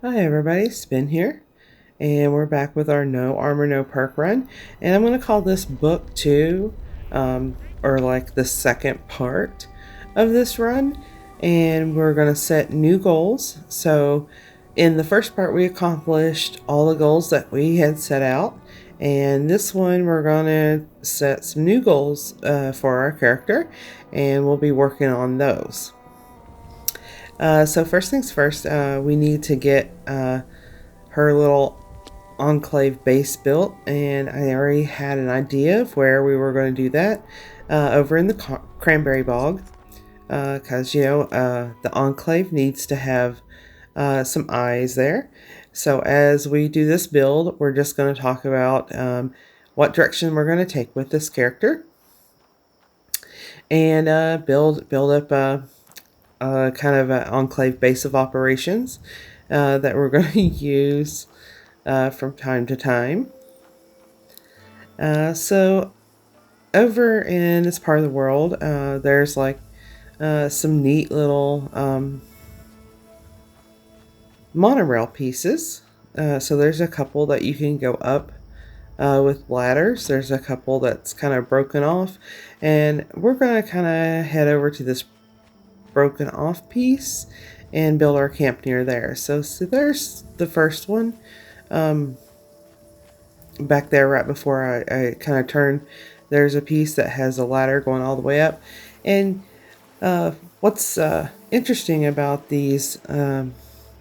Hi everybody, Spin here, and we're back with our No Armor No Perk run, and I'm going to call this book 2, or like the second part of this run, and we're going to set new goals. So in the first part we accomplished all the goals that we had set out, and this one we're going to set some new goals for our character, and we'll be working on those. So first things first, we need to get her little enclave base built, and I already had an idea of where we were going to do that over in the cranberry bog, because the enclave needs to have some eyes there. So as we do this build, we're just going to talk about what direction we're going to take with this character, and build up kind of an enclave base of operations that we're going to use from time to time. So over in this part of the world, there's like some neat little monorail pieces. So there's a couple that you can go up with ladders. There's a couple that's kind of broken off, and we're going to kind of head over to this broken off piece and build our camp near there. So there's the first one. Back there right before I kind of turn, there's a piece that has a ladder going all the way up. And what's interesting about these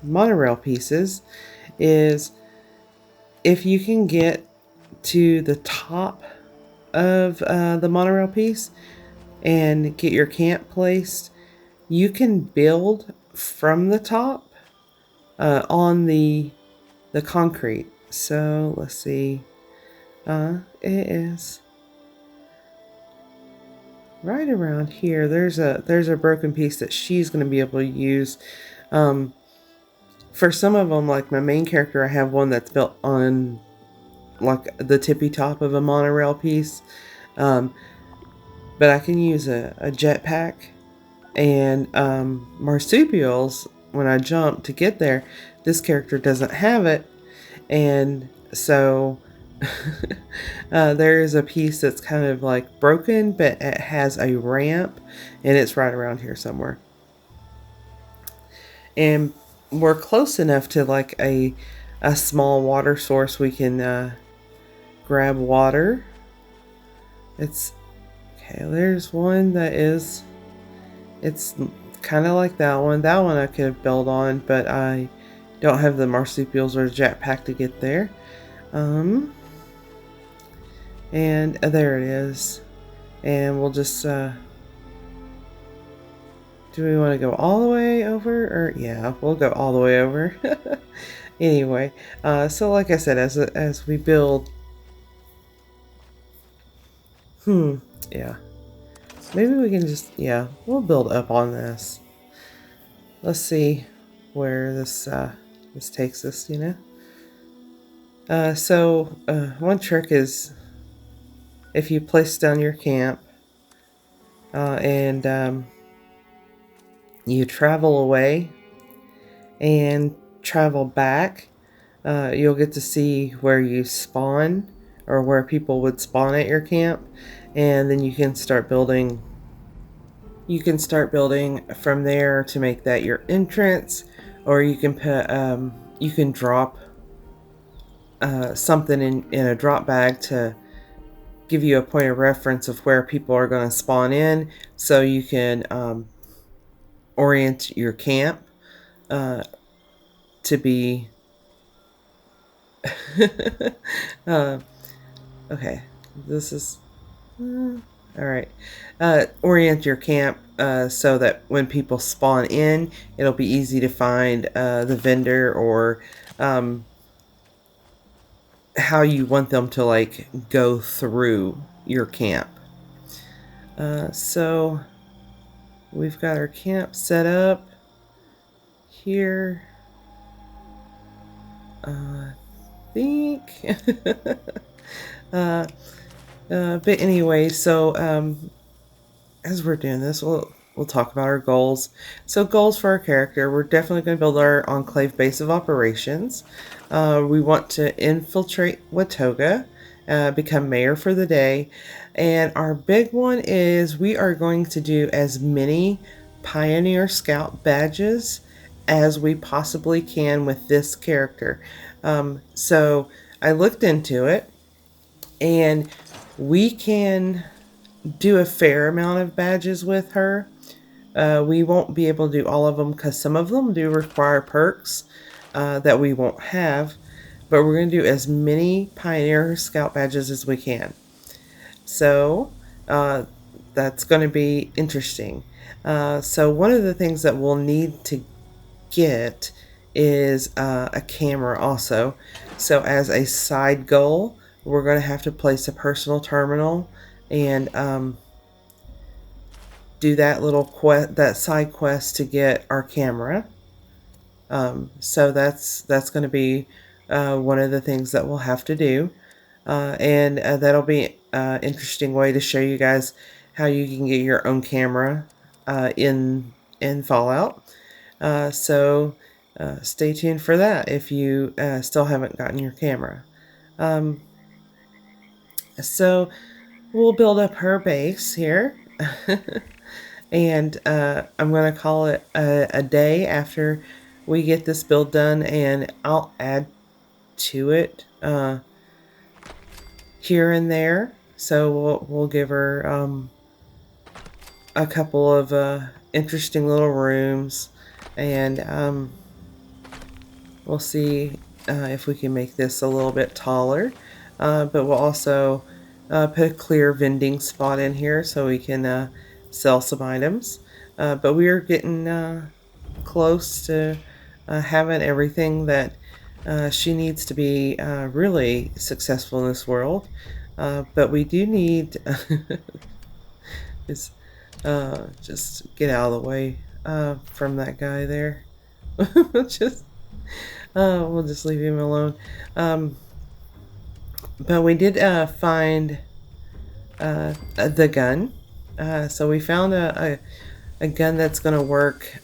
monorail pieces is if you can get to the top of the monorail piece and get your camp placed, you can build from the top on the concrete. So let's see. It is right around here. There's a broken piece that she's going to be able to use. For some of them, like my main character, I have one that's built on like the tippy top of a monorail piece. But I can use a jetpack and marsupials when I jump to get there. This character doesn't have it, and so there is a piece that's kind of like broken, but it has a ramp, and it's right around here somewhere. And we're close enough to like a small water source we can grab water. It's okay. There's one that is. It's kind of like that one. That one I could have built on, but I don't have the marsupials or jetpack to get there. And there it is. And we'll just, do we want to go all the way over? Or, yeah, we'll go all the way over. Anyway, so like I said, as we build, yeah. Maybe we can just, yeah, we'll build up on this. Let's see where this takes us, So one trick is if you place down your camp and you travel away and travel back, you'll get to see where you spawn or where people would spawn at your camp, and then you can start building. You can start building from there to make that your entrance, or you can put you can drop something in a drop bag to give you a point of reference of where people are going to spawn in, so you can orient your camp to be okay. This is all right. Orient your camp so that when people spawn in, it'll be easy to find the vendor or how you want them to like go through your camp. So we've got our camp set up here. I think. But anyway, so as we're doing this, we'll we'll talk about our goals. So goals for our character, we're definitely going to build our Enclave base of operations. We want to infiltrate Watoga, become mayor for the day. And our big one is we are going to do as many Pioneer Scout badges as we possibly can with this character. So I looked into it, and we can do a fair amount of badges with her. We won't be able to do all of them because some of them do require perks that we won't have, but we're going to do as many Pioneer Scout badges as we can. So that's going to be interesting. So one of the things that we'll need to get is a camera also. So as a side goal, we're going to have to place a personal terminal and do that little that side quest to get our camera. So that's going to be one of the things that we'll have to do, and that'll be an interesting way to show you guys how you can get your own camera in Fallout. So stay tuned for that if you still haven't gotten your camera. So we'll build up her base here. And I'm going to call it a day after we get this build done, and I'll add to it here and there. So we'll give her a couple of interesting little rooms, and we'll see if we can make this a little bit taller. But we'll also put a clear vending spot in here so we can sell some items. But we are getting close to having everything that she needs to be really successful in this world. But we do need just get out of the way from that guy there. just we'll just leave him alone. But we did find the gun. So we found a gun that's going to work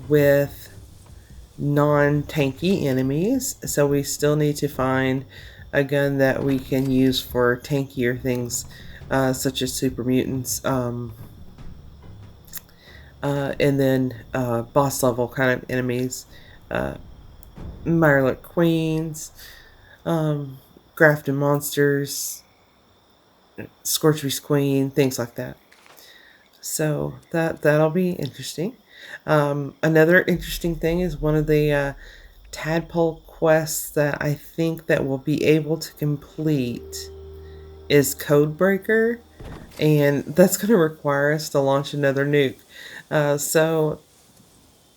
with non-tanky enemies. So we still need to find a gun that we can use for tankier things, such as super mutants, and then boss level kind of enemies, Mirelurk Queens, Grafton Monsters, Scorchbeast Queen, things like that. So that'll be interesting. Another interesting thing is one of the tadpole quests that I think that we'll be able to complete is Codebreaker, and that's going to require us to launch another nuke. So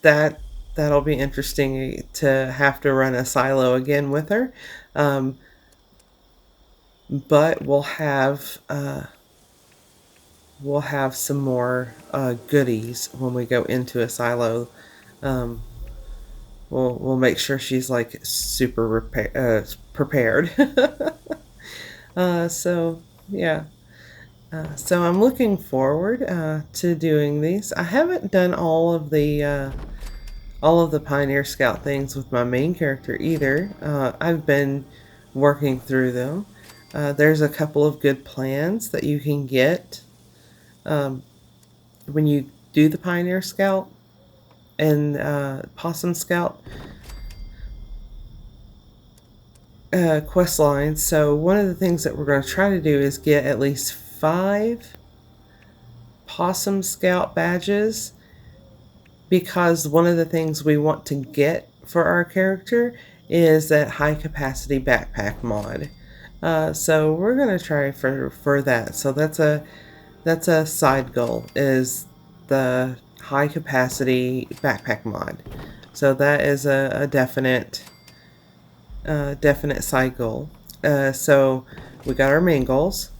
that'll be interesting to have to run a silo again with her. But we'll have some more goodies when we go into a silo. We'll make sure she's like super prepared. So yeah. So I'm looking forward to doing these. I haven't done all of the Pioneer Scout things with my main character either. I've been working through them. There's a couple of good plans that you can get when you do the Pioneer Scout and Possum Scout quest lines. So one of the things that we're going to try to do is get at least 5 Possum Scout badges, because one of the things we want to get for our character is that high capacity backpack mod. So we're going to try for that. So that's a side goal, is the high capacity backpack mod. So that is a definite side goal. So we got our main goals,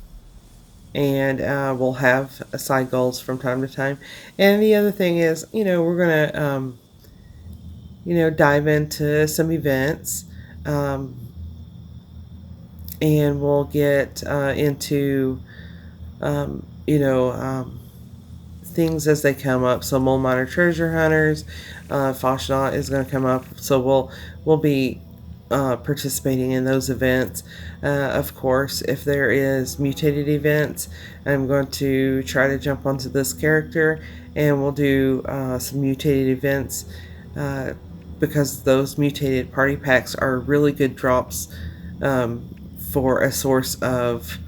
and we'll have side goals from time to time. And the other thing is, we're gonna dive into some events, and we'll get into things things as they come up. So Mole Miner Treasure Hunters, Foshnot is going to come up. So we'll be participating in those events. Of course, if there is mutated events, I'm going to try to jump onto this character, and we'll do some mutated events because those mutated party packs are really good drops for a source of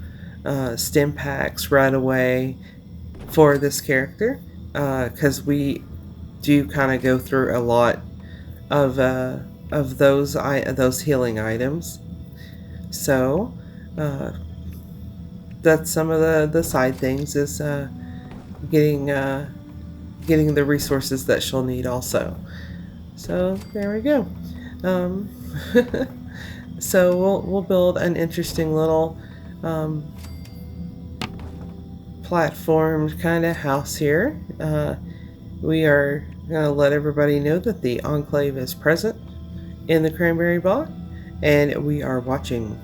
stim packs right away for this character, because we do kind of go through a lot of those healing items. So that's some of the side things, is getting the resources that she'll need also. So there we go. Um, so we'll build an interesting little platform kind of house here. We are going to let everybody know that the Enclave is present in the cranberry bog, and we are watching.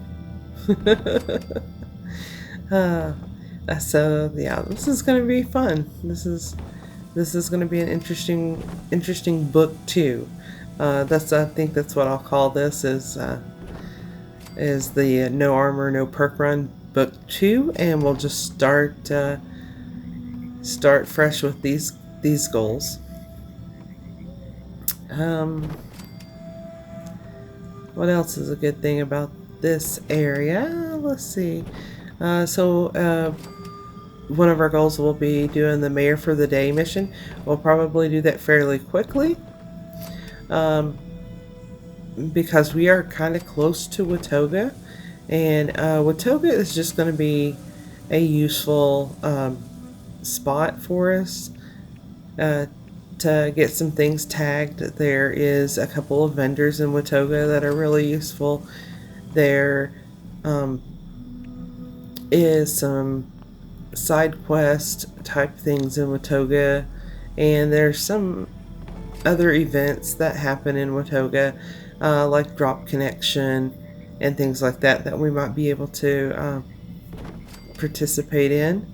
So yeah, this is going to be fun. This is going to be an interesting book too. I think that's what I'll call this, is the No Armor No Perk Run book 2, and we'll just start fresh with these goals. What else is a good thing about this area? Let's see. So one of our goals will be doing the Mayor for the Day mission. We'll probably do that fairly quickly, because we are kind of close to Watoga, and Watoga is just going to be a useful spot for us to get some things tagged. There is a couple of vendors in Watoga that are really useful. There is some side quest type things in Watoga, and there's some other events that happen in Watoga, like Drop Connection and things like that we might be able to participate in.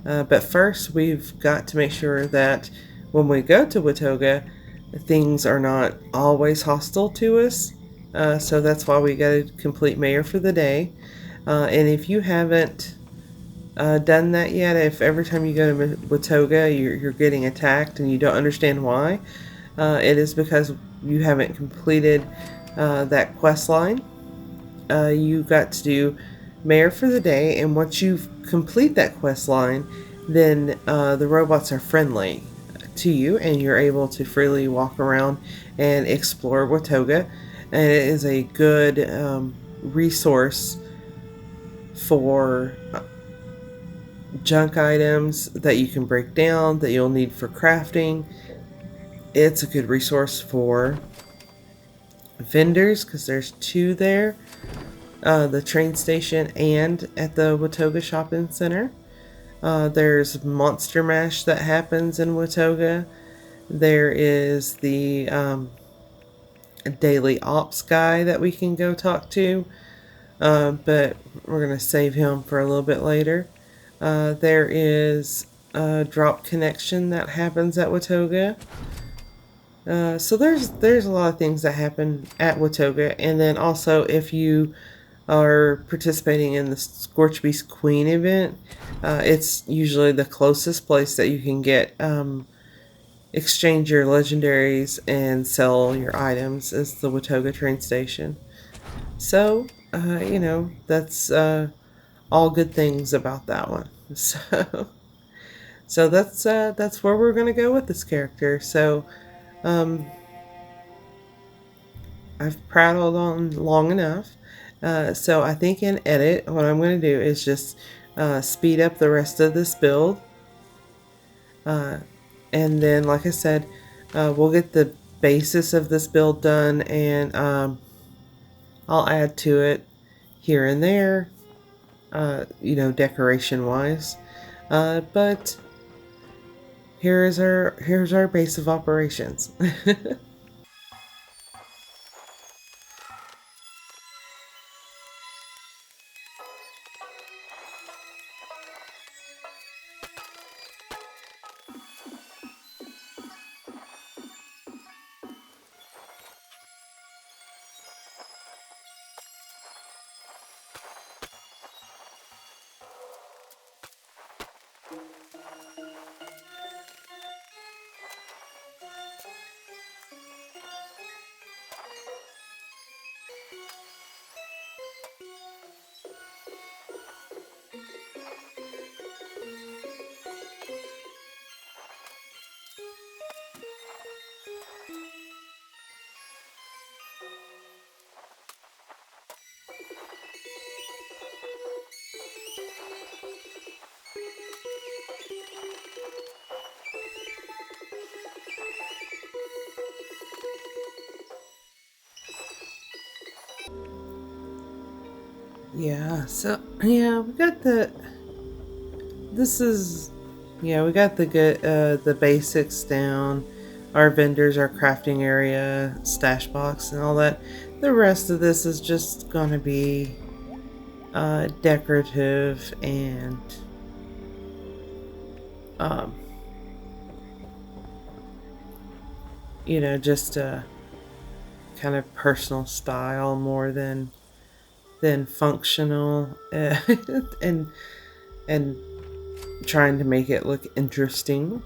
But first, we've got to make sure that when we go to Watoga, things are not always hostile to us. So that's why we got to complete Mayor for the Day. And if you haven't done that yet, if every time you go to Watoga you're getting attacked and you don't understand why, it is because you haven't completed that quest line. You got to do Mayor for the Day, and once you complete that quest line, then the robots are friendly to you, and you're able to freely walk around and explore Watoga. And it is a good resource for junk items that you can break down, that you'll need for crafting. It's a good resource for vendors, because there's 2 there, the train station and at the Watoga Shopping Center. There's Monster Mash that happens in Watoga. There is the daily ops guy that we can go talk to, but we're going to save him for a little bit later. There is a Drop Connection that happens at Watoga. So there's a lot of things that happen at Watoga. And then also, if you are participating in the Scorchbeast Queen event, it's usually the closest place that you can get exchange your legendaries and sell your items, is the Watoga train station. So that's all good things about that one. So that's where we're gonna go with this character. So I've prattled on long enough. So I think in edit, what I'm going to do is just speed up the rest of this build. And then, like I said, we'll get the basis of this build done, and I'll add to it here and there, decoration wise. But here's our base of operations. Yeah, so yeah, we got the this is yeah, we got the good the basics down. Our vendors, our crafting area, stash box and all that. The rest of this is just gonna be decorative and um just kind of personal style more than functional and and trying to make it look interesting.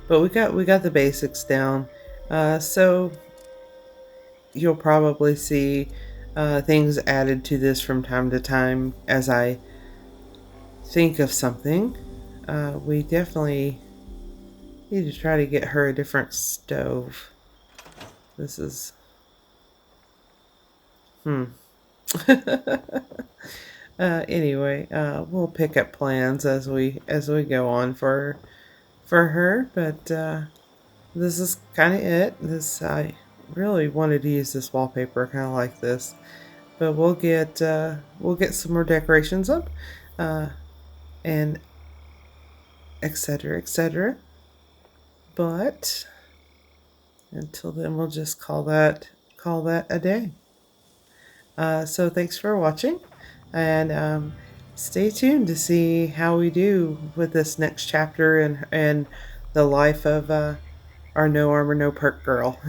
But we got the basics down. So you'll probably see things added to this from time to time as I think of something. We definitely need to try to get her a different stove. This is hmm. Anyway, we'll pick up plans as we go on for her, but this is kind of it. This I really wanted to use this wallpaper, kind of like this, but we'll get some more decorations up, uh, and etc. etc. But until then, we'll just call that a day. So thanks for watching, and stay tuned to see how we do with this next chapter and the life of our no armor no perk girl.